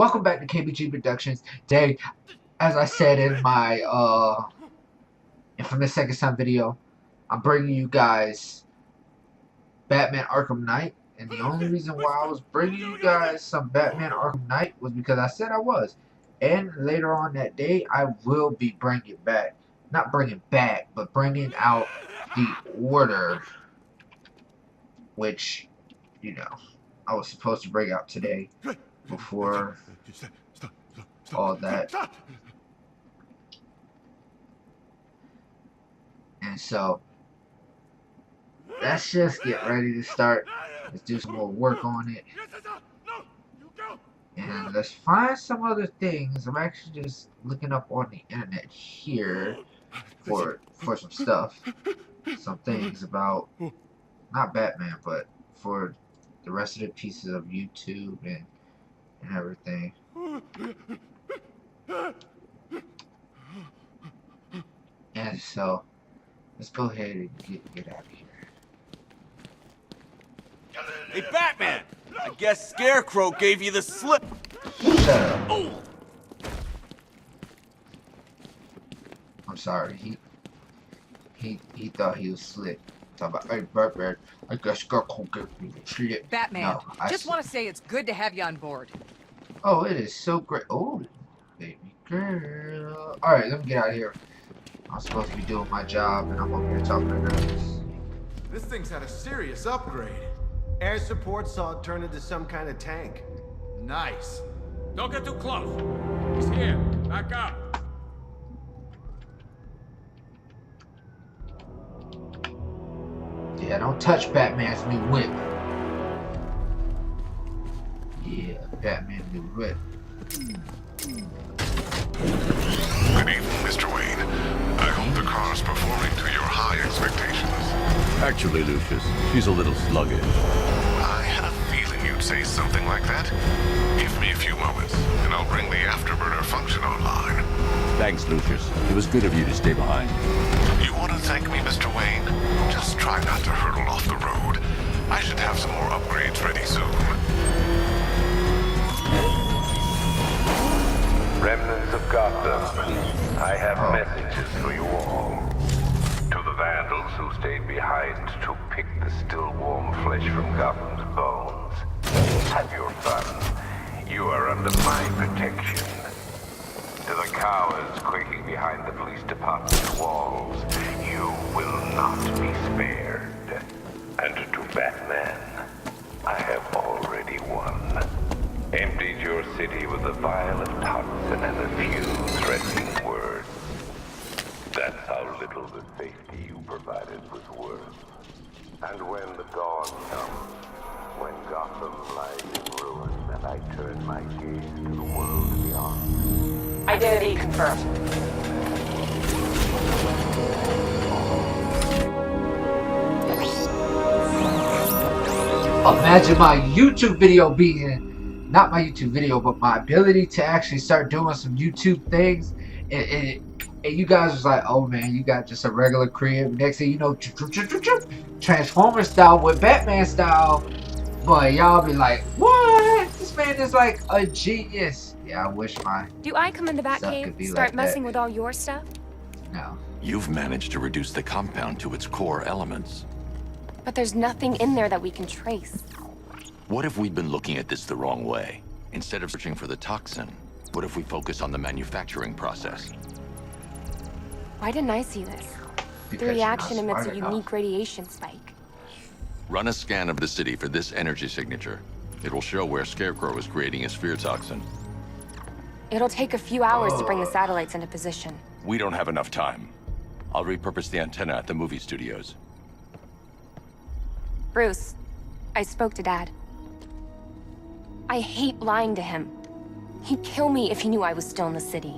Welcome back to KBG Productions. Today, as I said in my Infamous Second Son video, I'm bringing you guys Batman Arkham Knight. And the only reason why I was bringing you guys some Batman Arkham Knight was because I said I was. And later on that day, I will be bringing back, not bringing back, but bringing out the Order, which, you know, I was supposed to bring out today before all that. And so let's just get ready to start. Let's do some more work on it. And let's find some other things. I'm actually just looking up on the internet here for some stuff. Some things about not Batman, but for the rest of the pieces of YouTube and everything. And so let's go ahead and get out of here. Hey, Batman! I guess Scarecrow gave you the slip. Shut up. I'm sorry. He thought he was slick. Talk about, hey, Batman, I guess Scarecrow gave me the slip. Batman, no, just want to say it's good to have you on board. Oh, it is so great. Oh, baby girl. Alright, let me get out of here. I'm supposed to be doing my job, and I'm over here talking to nerds. This thing's had a serious upgrade. Air support saw it turn into some kind of tank. Nice. Don't get too close. He's here. Back up. Yeah, don't touch Batman's new whip. Yeah, Batman new whip. Good evening, Mr. Wayne. I hope the car's performing to your high expectations. Actually, Lucius, she's a little sluggish. I had a feeling you'd say something like that. Give me a few moments, and I'll bring the afterburner function online. Thanks, Lucius. It was good of you to stay behind. You want to thank me, Mr. Wayne? Just try not to hurtle off the road. I should have some more upgrades ready soon. Remnants of Gotham, I have messages for you all. To the vandals who stayed behind to pick the still warm flesh from Gotham's bones. Have your fun. You are under my protection. To the cowards quaking behind the police department's walls, you will not be spared. And to Batman, I have already won. Emptied your city with a vial of toxin and a few threatening words. That's how little the safety you provided was worth. And when the dawn comes, when Gotham lies in ruin and I turn my gaze to the world beyond. Identity confirmed. Imagine my YouTube video being, not my YouTube video, but my ability to actually start doing some YouTube things. And you guys was like, oh man, you got just a regular crib. Next thing you know, Transformer style with Batman style. But y'all be like, what? This man is like a genius. Yeah, I wish my Do I come in the stuff Batcave, could be start like messing that. with all your stuff? No. You've managed to reduce the compound to its core elements. But there's nothing in there that we can trace. What if we'd been looking at this the wrong way? Instead of searching for the toxin, what if we focus on the manufacturing process? Why didn't I see this? Because The you're reaction not emits smart a enough. unique radiation spike. Run a scan of the city for this energy signature. It will show where Scarecrow is creating his fear toxin. It'll take a few hours to bring the satellites into position. We don't have enough time. I'll repurpose the antenna at the movie studios. Bruce, I spoke to Dad. I hate lying to him. He'd kill me if he knew I was still in the city.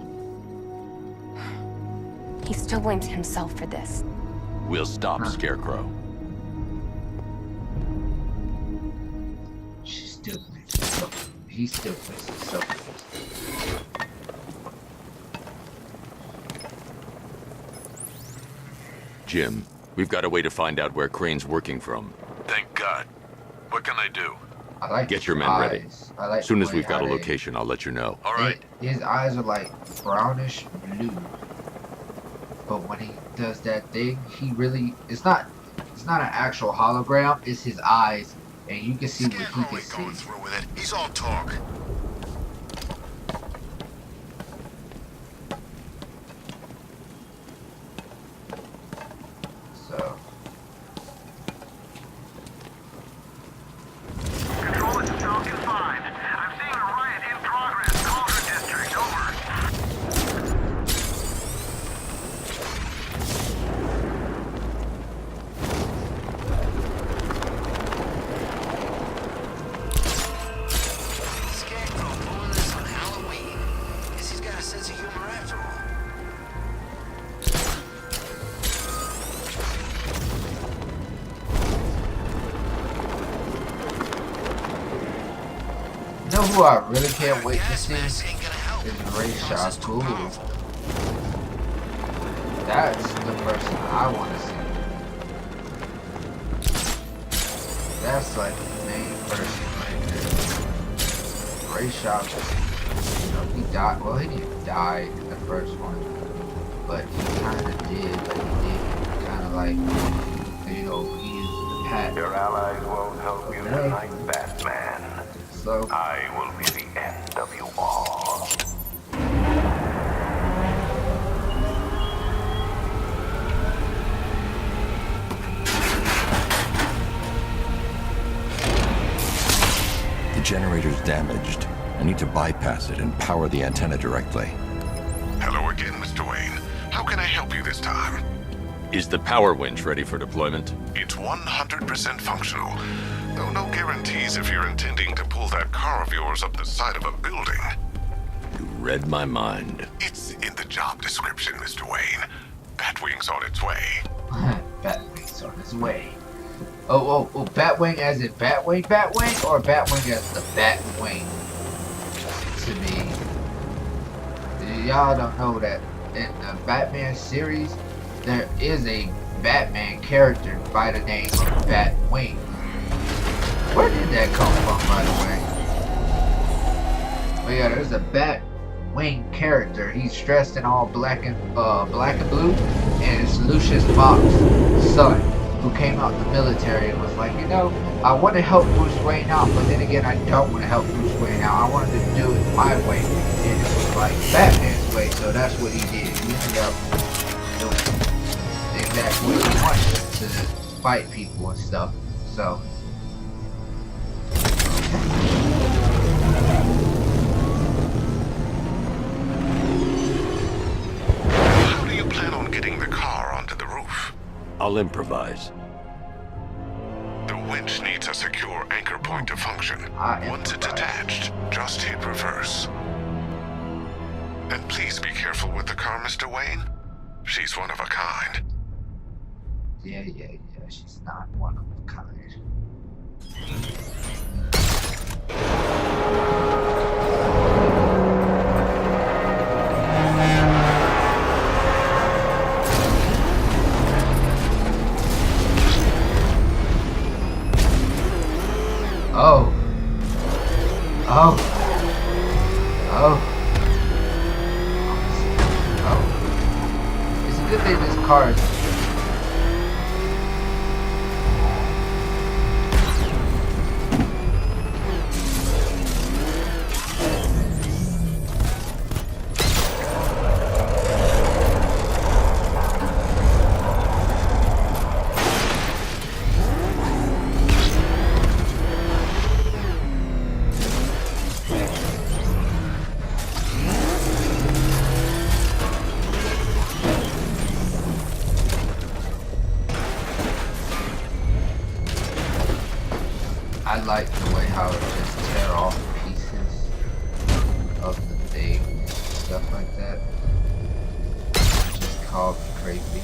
He still blames himself for this. We'll stop Scarecrow. She still thinks himself. He still thinks himself. Jim, we've got a way to find out where Crane's working from. Thank God. What can I do? I like Get his your men ready. eyes. I like As soon the as way we've got how a they- location, I'll let you know. All right. His eyes are like brownish blue. But when he does that thing, he really it's not an actual hologram, it's his eyes, and you can see what he Scarecrow can ain't going see. through with it. He's all talk. So Control, this is Falcon 5. I'm seeing a riot in progress. Cauldron District, over. Scarecrow pulling this on Halloween. Guess he's got a sense of humor after all. you know who I really can't wait to Gas see mask ain't gonna help. is Ray This is too Shaku. powerful. That's the person I want to see. That's like the main person right there. Ray Shaku. You know, he died. Well, he didn't die in the first one, but he kind of did. But he did kind of like, you know, he is the pat. Your allies won't help you Yeah. tonight, Batman. So I will be the end of you all. The generator's damaged. I need to bypass it and power the antenna directly. Hello again, Mr. Wayne. How can I help you this time? Is the power winch ready for deployment? It's 100% functional, though no guarantees if you're intending to pull that car of yours up the side of a building. You read my mind. It's in the job description, Mr. Wayne. Batwing's on its way. Batwing's on his way. Oh, Batwing as in Batwing, or Batwing as the Batwing? To me, y'all don't know that in the Batman series, there is a Batman character by the name of Batwing. Where did that come from, by the way? Oh yeah, there's a Batwing character. He's dressed in all black and blue, and it's Lucius Fox's son, who came out the military and was like, you know, I want to help Bruce Wayne out, but then again, I don't want to help Bruce Wayne out. I wanted to do it my way, and it was like Batman's way, so that's what he did. He ended up doing the exact way he wanted to fight people and stuff. So, How do you plan on getting the car onto the roof? I'll improvise. The winch needs a secure anchor point to function. Once it's attached, just hit reverse. And please be careful with the car, Mr. Wayne. She's one of a kind. yeah, she's not one of a kind. Oh. It's a good thing this car is. I like the way how it just tear off pieces of the thing, stuff like that. Just called creepy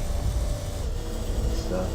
stuff.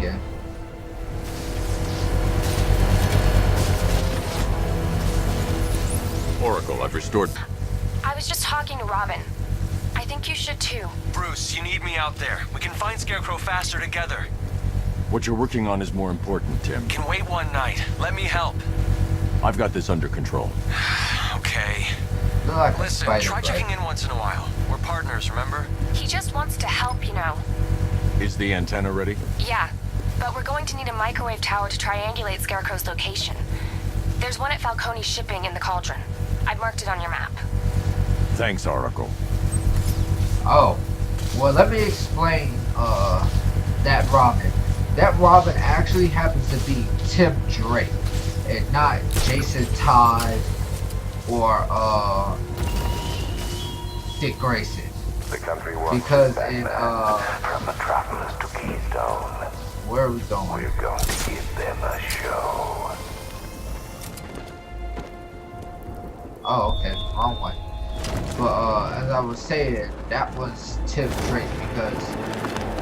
Yeah. Oracle, I've restored... I was just talking to Robin. I think you should too. Bruce, you need me out there. We can find Scarecrow faster together. What you're working on is more important, Tim. Can wait one night. Let me help. I've got this under control. Okay. Like listen, try checking in once in a while. We're partners, remember? He just wants to help, you know. Is the antenna ready? Yeah, but we're going to need a microwave tower to triangulate Scarecrow's location. There's one at Falcone Shipping in the Cauldron. I've marked it on your map. Thanks, Oracle. Oh, well, let me explain that Robin. That Robin actually happens to be Tim Drake, and not Jason Todd or Dick Grayson. The country because in from Metropolis to Keystone. Where are we going? We're going to give them a show. Oh, okay, wrong one. But as I was saying, that was Tim Drake because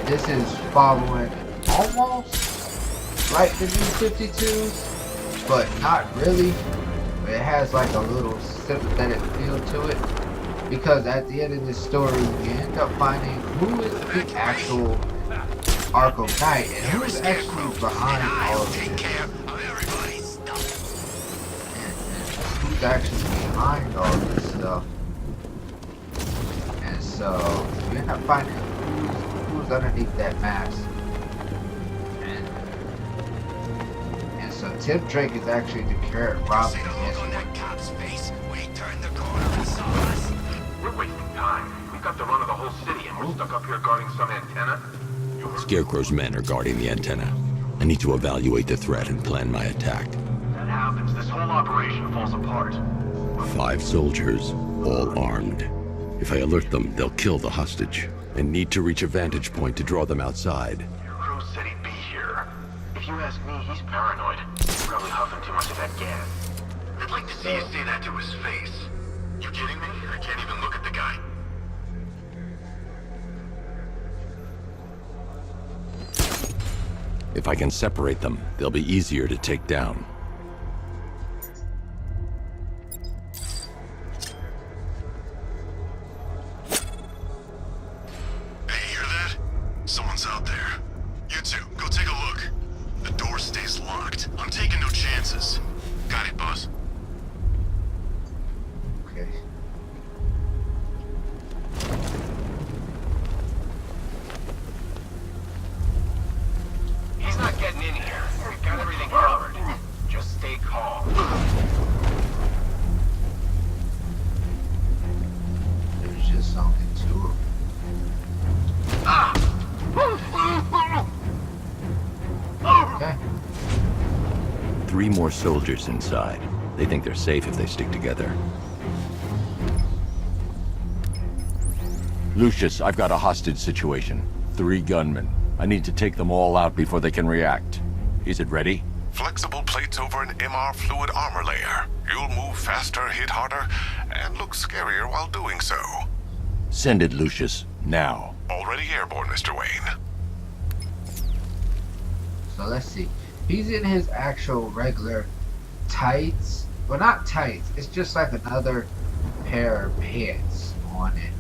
this is following almost like the New 52s, but not really. It has like a little sympathetic feel to it because at the end of this story, you end up finding who is the actual Arkham Knight and who's actually behind all of this. Who's actually behind all this stuff. And so you end up finding who's underneath that mask. And so Tim Drake is actually the current Robin. We're wasting time. We've got the run of the whole city and we're stuck up here guarding some antenna. Scarecrow's men are guarding the antenna. I need to evaluate the threat and plan my attack. That happens, this whole operation falls apart. 5 soldiers, all armed. If I alert them, they'll kill the hostage. I need to reach a vantage point to draw them outside. Your crew said he'd be here. If you ask me, he's paranoid. He's probably huffing too much of that gas. I'd like to see you say that to his face. You kidding me? I can't even look at the guy. If I can separate them, they'll be easier to take down. Hey, hear that? Someone's out there. You two, go take a look. The door stays locked. I'm taking no chances. Got it, boss. Okay. He's not getting in here. We've got everything covered. Just stay calm. There's just something to it. Okay. 3 more soldiers inside. They think they're safe if they stick together. Lucius, I've got a hostage situation. 3 gunmen. I need to take them all out before they can react. Is it ready? Flexible plates over an MR fluid armor layer. You'll move faster, hit harder, and look scarier while doing so. Send it, Lucius. Now. Already airborne, Mr. Wayne. So let's see. He's in his actual regular tights. Well, not tights. It's just like another pair of pants on it.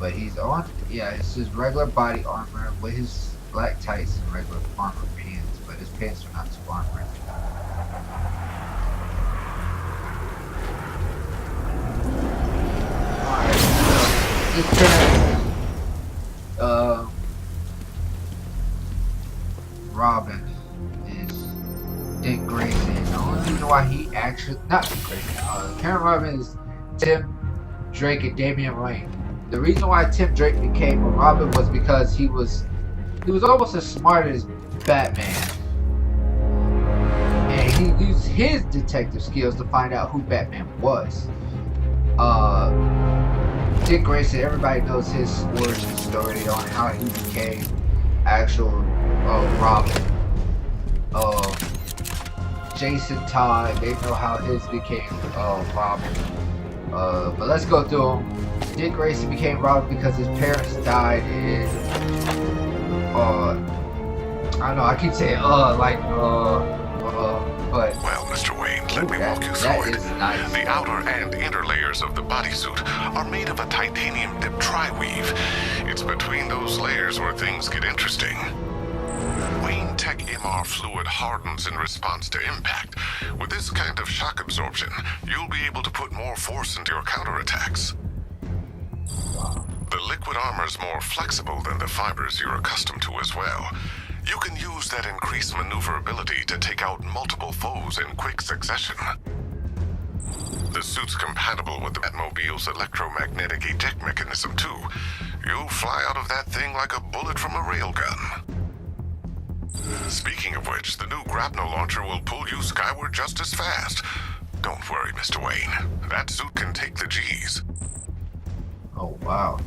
But he's on, yeah, it's his regular body armor with his black tights and regular armor pants. But his pants are not too armored. Alright, so this current Robin is Dick Grayson. The only reason why he actually, not Dick Grayson, Karen Robin is Tim Drake and Damian Wayne. The reason why Tim Drake became a Robin was because he was almost as smart as Batman, and he used his detective skills to find out who Batman was. Dick Grayson, everybody knows his origin story on how he became actual Robin. Jason Todd, they know how his became Robin. But let's go through them. Dick Grayson became Robin because his parents died in I know I keep saying but well, Mr. Wayne, let me walk you through it. Nice. The outer and inner layers of the bodysuit are made of a titanium dip tri-weave. It's between those layers where things get interesting. Wayne Tech MR fluid hardens in response to impact. With this kind of shock absorption, you'll be able to put more force into your counterattacks. The liquid armor's more flexible than the fibers you're accustomed to as well. You can use that increased maneuverability to take out multiple foes in quick succession. The suit's compatible with the Batmobile's electromagnetic eject mechanism too. You'll fly out of that thing like a bullet from a railgun. Speaking of which, the new grapnel launcher will pull you skyward just as fast. Don't worry, Mr. Wayne. That suit can take the G's. Oh, wow.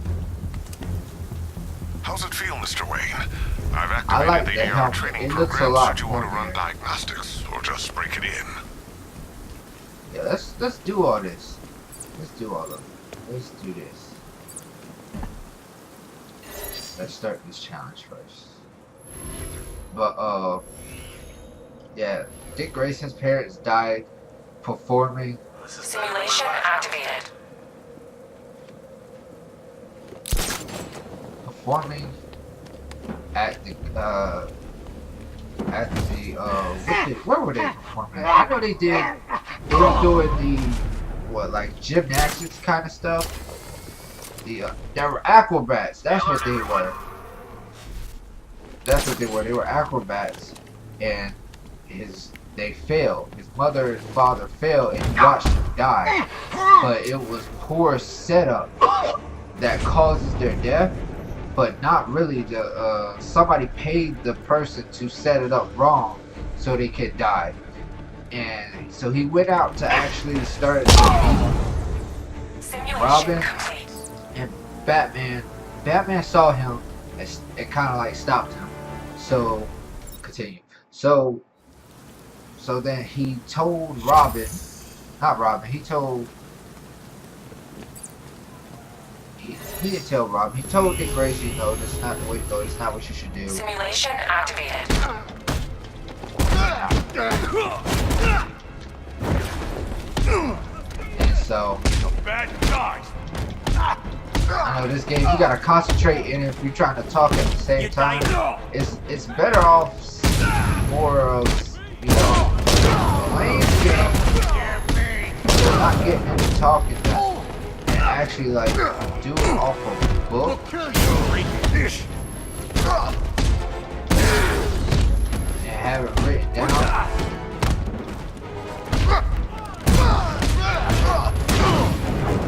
How's it feel, Mr. Wayne? I've activated the AR training program should you want to run diagnostics or just break it in. Yeah, let's do all this. Let's do all of it. Let's do this. Let's start this challenge first. But yeah, Dick Grayson's parents died performing. Simulation activated. Performing at the where were they performing at? I know they were doing the like gymnastics kind of stuff. They were acrobats. That's what they were. That's what they were. They were acrobats, and they failed. His mother and father failed, and he watched them die. But it was poor setup that causes their death. But not really. Somebody paid the person to set it up wrong so they could die. And so he went out to actually start Robin and Batman. Batman saw him and kind of like stopped him. So continue. So then he told Robin, not Robin. He told. He didn't tell Robin. He told Dick Grayson, no, that's not the way to go. That's not what you should do. Simulation activated. And so, bad guys. I know this game, you gotta concentrate in it if you're trying to talk at the same time. It's better off more of, you know, playing games, not getting into talking and actually like do it off of a book. And have it written down.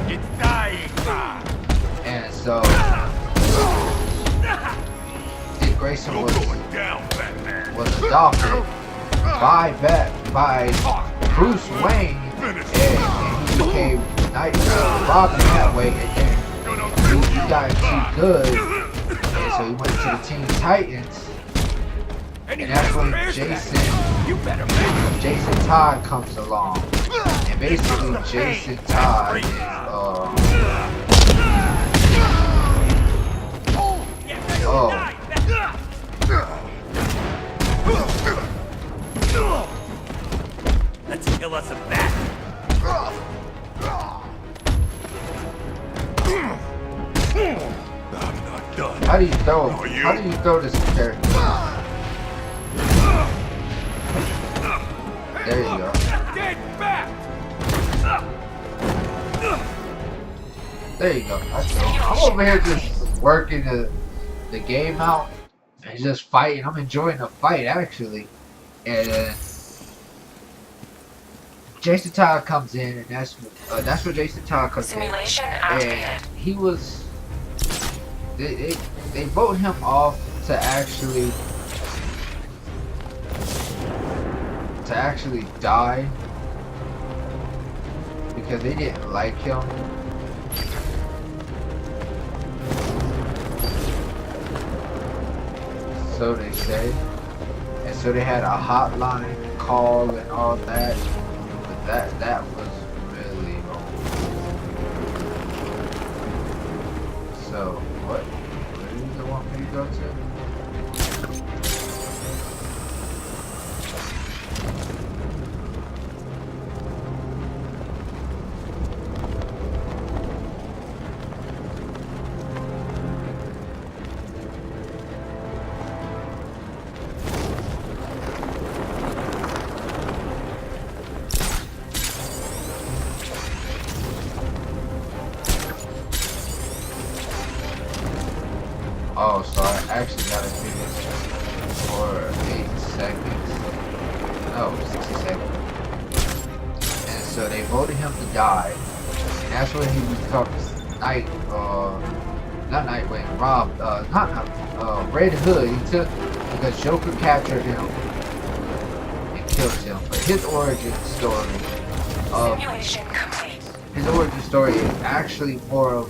It's dying time. And so Dick Grayson was adopted by Bruce Wayne, and he became Robin that way, and then he got too good, and so he went to the Teen Titans, and that's when Jason Todd comes along, and basically Jason Todd is let's kill us a bat. I'm not done. How do you throw this character? There you go. There you go. I'm over here just working the game out and just fighting. I'm enjoying the fight actually. And Jason Todd comes in, and that's where Jason Todd comes in. And he was they vote him off to actually die because they didn't like him. So they say. And so they had a hotline call and all that. But that was really old. So what do you want me to go to? actually gotta do this for 8 seconds. No, 60 seconds. And so they voted him to die. And that's when he becomes Red Hood. He took, because Joker captured him and killed him. But his origin story, Simulation complete. his origin story is actually more of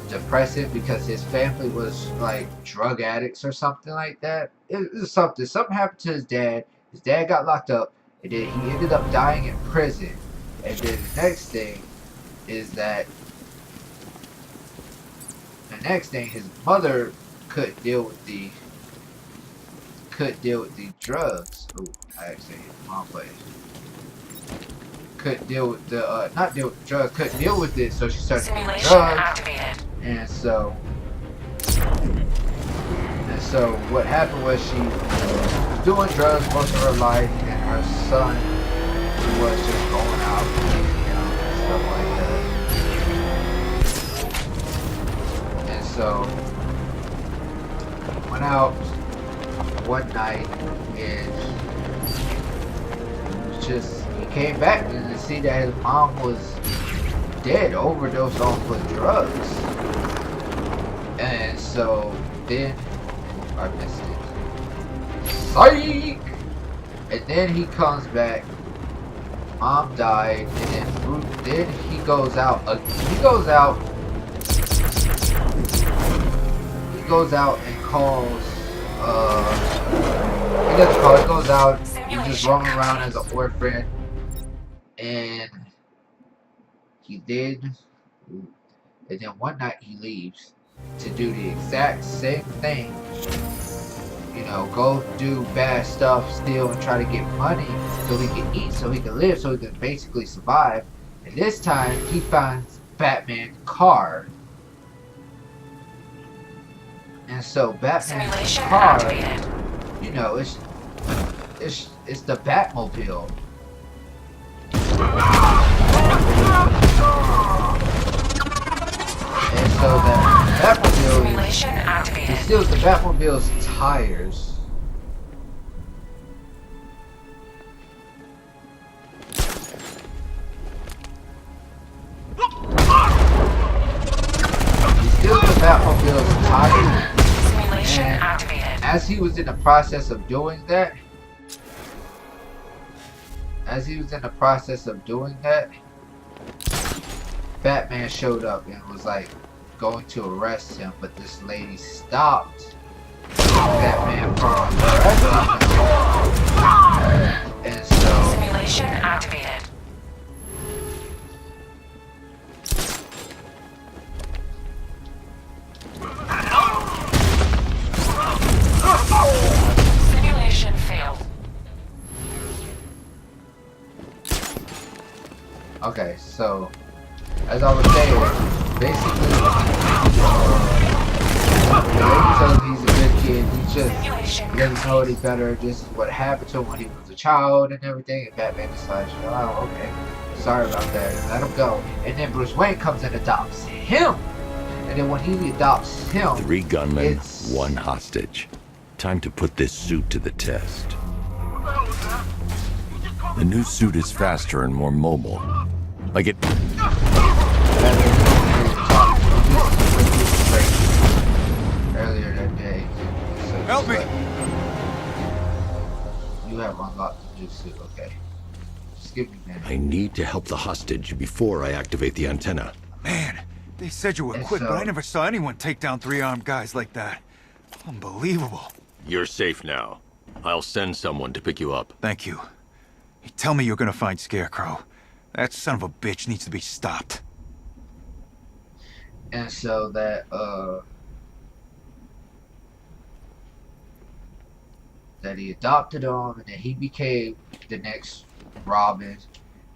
depressive because his family was like drug addicts or something like that. It was something happened to his dad. His dad got locked up, and then he ended up dying in prison. And then the next thing is that his mother couldn't deal with the drugs. Ooh, I actually hit the wrong place. Couldn't deal with the not deal with the drugs, couldn't deal with it, so she started doing drugs. Activated. And so what happened was she was doing drugs most of her life, and her son was just going out and stuff like that. And so went out one night and he came back and to see that his mom was dead, overdosed off of drugs. And so then I missed it. Psych! And then he comes back. Mom died, and then he goes out. He goes out and calls. He doesn't call. He goes out. He's just roaming around as an orphan, and he did. And then one night he leaves to do the exact same thing. You know, go do bad stuff, steal, and try to get money so he can eat, so he can live, so he can basically survive. And this time he finds Batman's car. And so Batman's car, you know, it's the Batmobile. And so that Batmobile, he steals the Batmobile's tires. He steals the Batmobile's tires. And as he was in the process of doing that, Batman showed up and was like going to arrest him, but this lady stopped Batman from arresting him. And so simulation activated. Simulation failed. okay, so as I was saying, basically, the lady tells him he's a good kid. He doesn't know any better. This is what happened to him when he was a child and everything. And Batman decides, oh, okay, sorry about that, and let him go. And then Bruce Wayne comes and adopts him. And then when he adopts him, 3 gunmen, 1 hostage. Time to put this suit to the test. The new suit is faster and more mobile. Like it... earlier that day. So help me! You have unlocked the new suit, okay. Just give me a minute. I need to help the hostage before I activate the antenna. Man, they said you were quick, but I never saw anyone take down 3 armed guys like that. Unbelievable. You're safe now. I'll send someone to pick you up. Thank you. You tell me you're gonna find Scarecrow. That son of a bitch needs to be stopped. And so that he adopted him, and then he became the next Robin.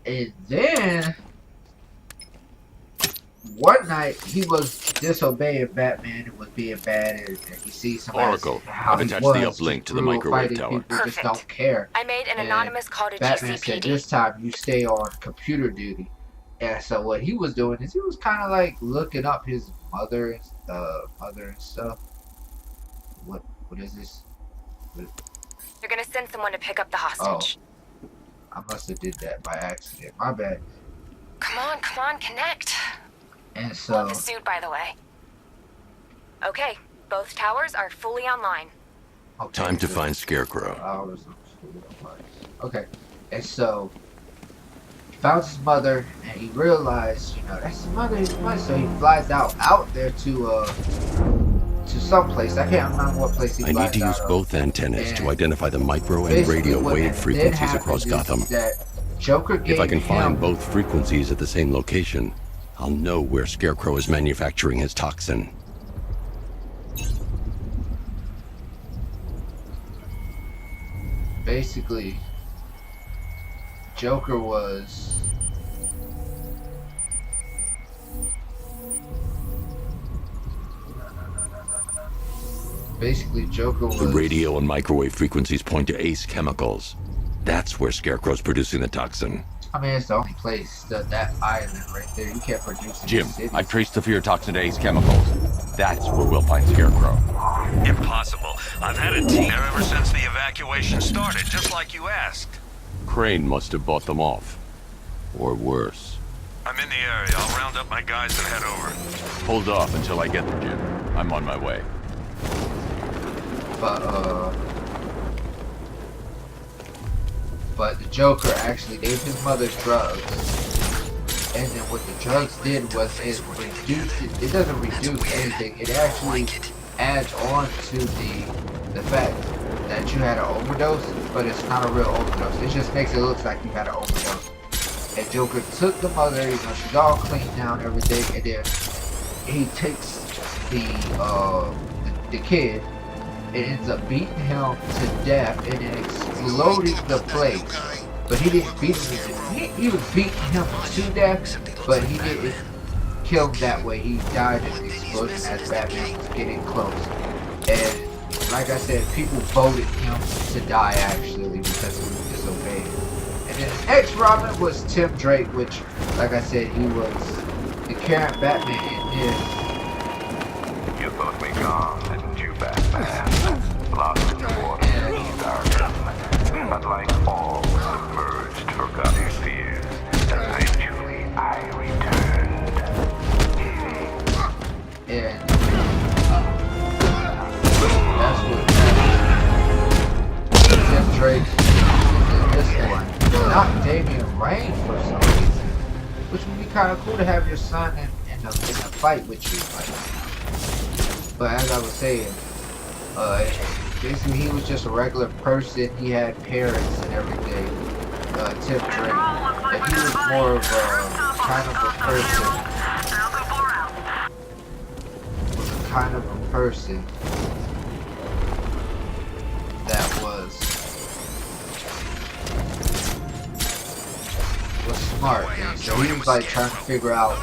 And then one night he was disobeying Batman and was being bad, and he sees somebody. Oracle, I've attached the uplink to the microwave tower. People just don't care. I made an anonymous call to Batman GCPD. said this time you stay on computer duty. And so what he was doing is he was kind of like looking up his mother and stuff. What is this? You're gonna send someone to pick up the hostage. Oh, I must have did that by accident. My bad. Come on, connect. And so. Love the suit, by the way. Okay, both towers are fully online. Okay, time to find Scarecrow. Okay, and so he found his mother, and he realized, that's his mother. So he flies out there to someplace. I can't remember what place he flies out. I need to use both antennas to identify the micro and radio wave frequencies across Gotham. If I can find both frequencies at the same location, I'll know where Scarecrow is manufacturing his toxin. Basically, Joker was The radio and microwave frequencies point to Ace Chemicals. That's where Scarecrow's producing the toxin. I mean, it's the only place, that island right there. You can't produce it. Jim, I've traced the fear toxin to Ace Chemicals. That's where we'll find Scarecrow. Impossible. I've had a team there ever since the evacuation started, just like you asked. Crane must have bought them off. Or worse. I'm in the area. I'll round up my guys and head over. Hold off until I get there, Jim. I'm on my way. But the Joker actually gave his mother drugs, and then what the drugs did was it doesn't reduce anything. It actually adds on to the fact that you had an overdose, but it's not a real overdose. It just makes it look like you had an overdose. And Joker took the mother, she's all clean now and everything, and then he takes the kid. It ends up beating him to death and then exploding the place. But he didn't beat him. He was beating him to death, but he didn't kill him that way. He died in the explosion as Batman was getting close. And like I said, people voted him to die actually because he was disobeying. And then his ex-Robin was Tim Drake, which, like I said, he was the current Batman in this. You thought me gone, didn't you, Batman? Lost in the water, stardom. But like all submerged, forgotten fears, eventually I returned. And that's what Tim Drake is in this one. Not Damian Wayne for some reason. Which would be kind of cool to have your son in a fight with you. But as I was saying, basically he was just a regular person. He had parents and everything. Tim Drake. But he was more of a kind of a person. That was smart. And so he was like trying to figure out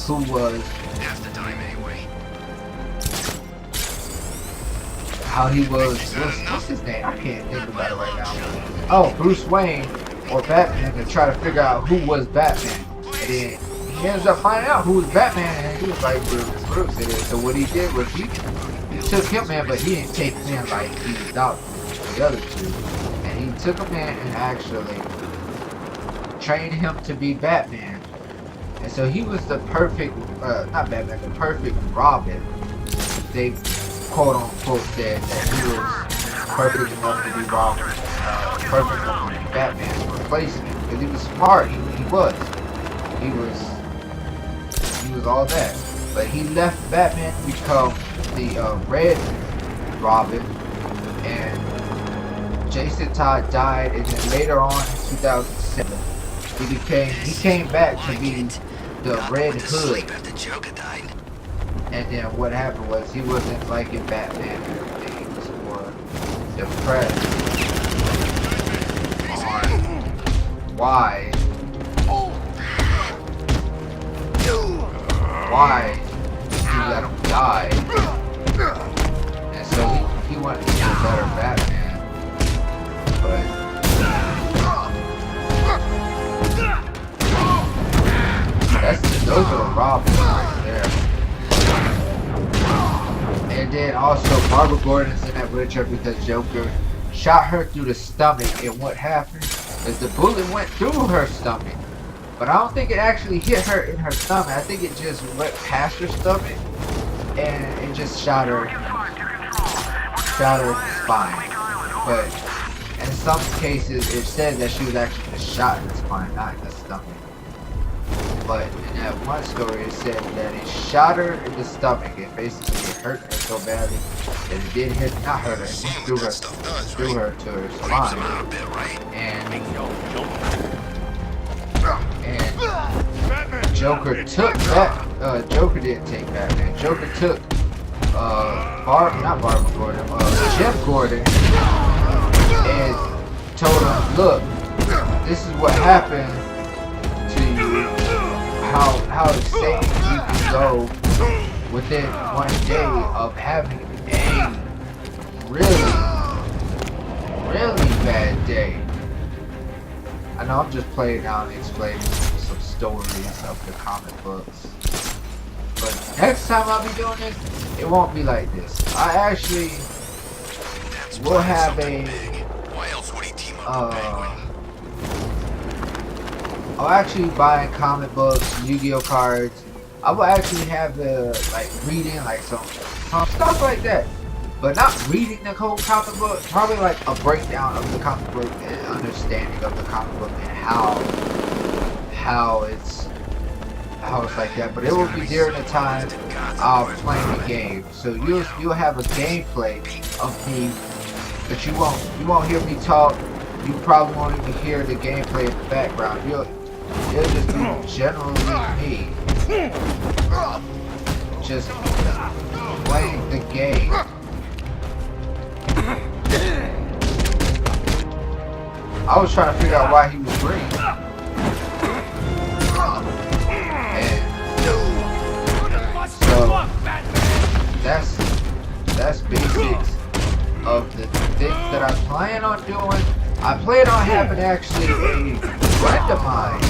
who was. How he was, what's his name? I can't think about it right now. Oh, Bruce Wayne or Batman, to try to figure out who was Batman. And then he ends up finding out who was Batman, and he was like, Bruce it is. So what he did was he took him in, but he didn't take him in like he was out with the other two. And he took him in and actually trained him to be Batman. And so he was the perfect, not Batman, the perfect Robin. They quote unquote said that he was perfect enough to be Robin, perfect enough to be Batman's replacement, because he was smart. He was all that. But he left Batman to become the Red Robin, and Jason Todd died, and then later on in 2007 he came back to be the Red Hood. And then what happened was he wasn't liking Batman and everything. He was more depressed on why he let him die. And so he wanted to be a better Batman. But those are the Robins right there. And then also Barbara Gordon's in that wheelchair because Joker shot her through the stomach. And what happened is the bullet went through her stomach. But I don't think it actually hit her in her stomach. I think it just went past her stomach and it just shot her in the spine. But in some cases it said that she was actually just shot in the spine, not in the stomach. But in that one story it said that it shot her in the stomach. It basically hurt her so badly that it did hit, not hurt her, it threw her to her spine. And Joker took that. Joker didn't take Batman. Joker took not Barbara Gordon, Jim Gordon, and told him, look, this is what happened to you. How insane you can go within one day of having a really bad day. I know I'm just playing out and explaining some stories of the comic books. But next time I'll be doing this, it won't be like this. I actually will have I'll actually buy comic books, Yu-Gi-Oh cards. I will actually have the reading some stuff like that. But not reading the whole comic book, probably like a breakdown of the comic book and understanding of the comic book and how it's like that. But it will be during the time of playing the game. So you'll have a gameplay of me, but you won't hear me talk. You probably won't even hear the gameplay in the background. You'll just be generally me, just playing the game. I was trying to figure out why he was green. And so that's basics of the things that I plan on doing. I plan on having actually a friend of mine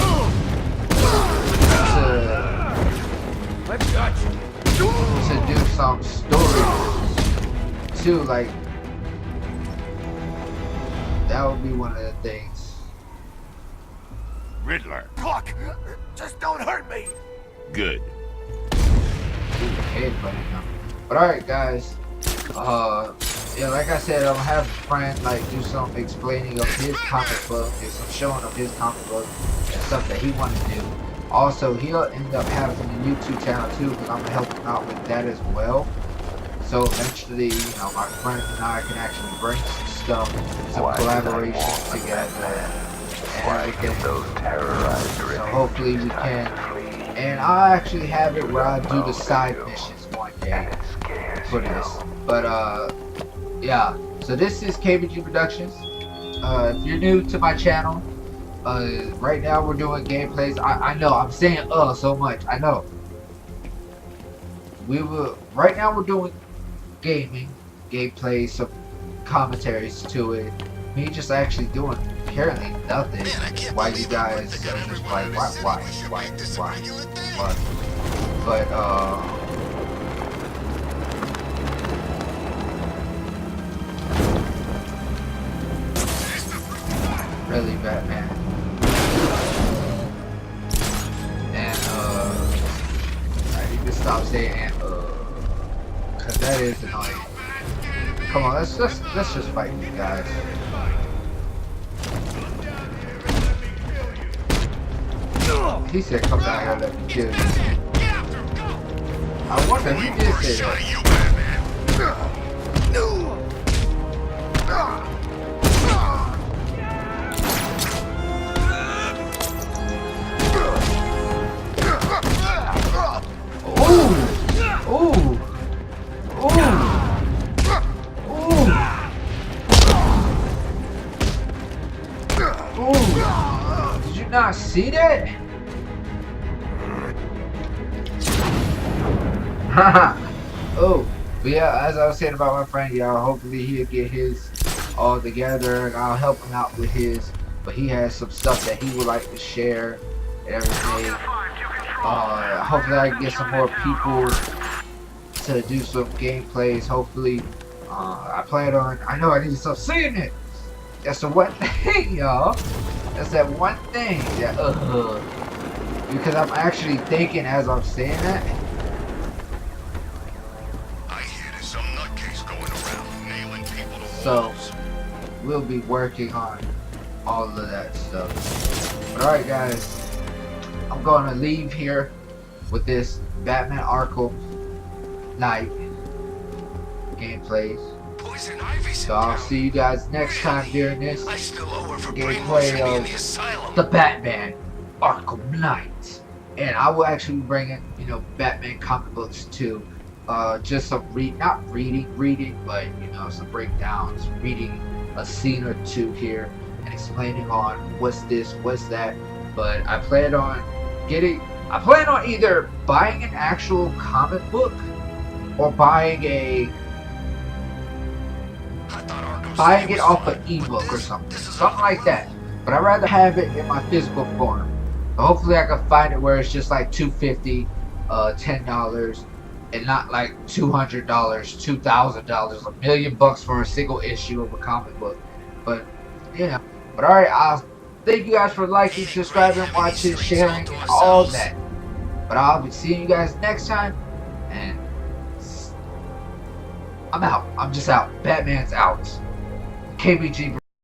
to do some stories too, that would be one of the things. Riddler. Fuck! Just don't hurt me! Good. But alright guys, yeah, like I said, I'm gonna have a friend do some explaining of his comic book and some showing of his comic book and stuff that he wanted to do. Also, he'll end up having a YouTube channel too, because I'm gonna help him out with that as well. So eventually, my friend and I can actually bring some stuff, some collaborations together, and everything. So hopefully we can. And I'll actually have it where I do the side missions one day for this. But yeah. So this is KBG Productions. If you're new to my channel, right now we're doing gameplays. I know I'm saying so much. I know. Right now we're doing gameplay, some commentaries to it. Me just actually doing apparently nothing. Why you guys are just like why? But really Batman. And I need to stop saying cause that is annoying. Come on, let's just fight these guys. He said come down here and let me kill you. I wonder if he did say that. Did you not see that? Oh, but yeah, as I was saying about my friend, y'all, hopefully he'll get his all together and I'll help him out with his. But he has some stuff that he would like to share and everything. Hopefully I can get some more people to do some gameplays. Hopefully, I plan on. I know I need to stop saying it. That's the one thing, y'all. That's that one thing that because I'm actually thinking as I'm saying that. I hear there's some nutcase going around nailing people to So we'll be working on all of that stuff. But alright guys, I'm gonna leave here with this Batman Arkham Knight gameplays. So I'll see you guys next time during this gameplay of the Batman Arkham Knight. And I will actually be bringing, you know, Batman comic books too. Just some not reading, but you know, some breakdowns, reading a scene or two here and explaining on what's this, what's that. But I plan on either buying an actual comic book or buying it off an ebook or something like that. But I'd rather have it in my physical form. So hopefully I can find it where it's just like $250, $10, and not like $200, $2,000, $1 million for a single issue of a comic book. But you know, but alright, I'll thank you guys for liking, subscribing, watching, sharing, and all that. But I'll be seeing you guys next time, and I'm out. I'm just out. Batman's out. KBG